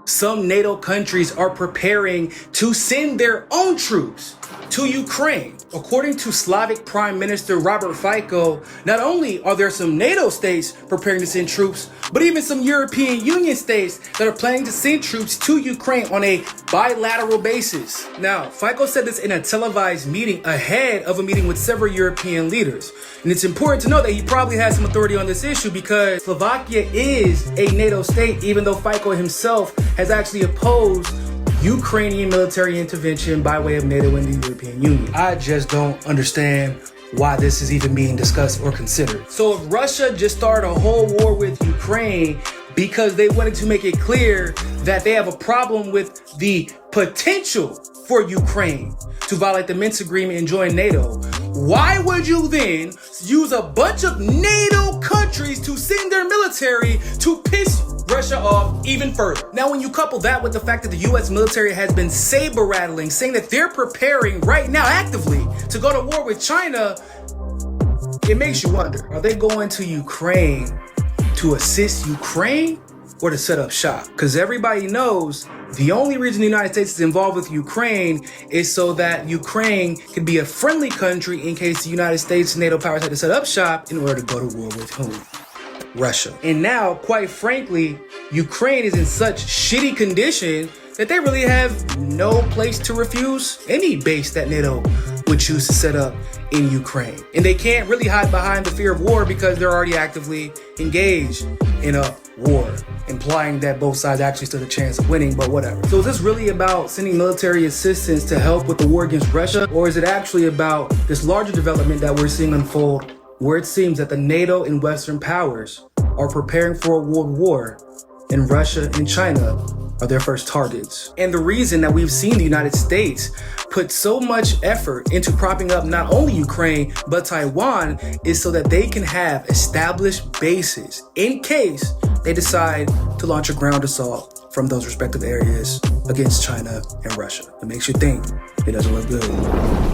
Some NATO countries are preparing to send their own troops to Ukraine. According to Slavic Prime Minister Robert Fico, not only are there some NATO states preparing to send troops, but even some European Union states that are planning to send troops to Ukraine on a bilateral basis. Now, Fico said this in a televised meeting ahead of a meeting with several European leaders. And it's important to know that he probably has some authority on this issue because Slovakia is a NATO state, even though Fico himself has actually opposed Ukrainian military intervention by way of NATO and the European Union. I just don't understand why this is even being discussed or considered. So if Russia just started a whole war with Ukraine because they wanted to make it clear that they have a problem with the potential for Ukraine to violate the Minsk agreement and join NATO, why would you then use a bunch of NATO countries to send their military to piss Russia off even further? Now, when you couple that with the fact that the US military has been saber rattling, saying that they're preparing right now actively to go to war with China, it makes you wonder, are they going to Ukraine to assist Ukraine or to set up shop? Because everybody knows the only reason the United States is involved with Ukraine is so that Ukraine could be a friendly country in case the United States and NATO powers had to set up shop in order to go to war with whom? Russia. And now, quite frankly, Ukraine is in such shitty condition that they really have no place to refuse any base that NATO would choose to set up in Ukraine. And they can't really hide behind the fear of war because they're already actively engaged in a war, implying that both sides actually stood a chance of winning, but whatever. So is this really about sending military assistance to help with the war against Russia? Or is it actually about this larger development that we're seeing unfold where it seems that the NATO and Western powers are preparing for a world war and Russia and China are their first targets? And the reason that we've seen the United States put so much effort into propping up not only Ukraine, but Taiwan is so that they can have established bases in case they decide to launch a ground assault from those respective areas against China and Russia. It makes you think. It doesn't look good.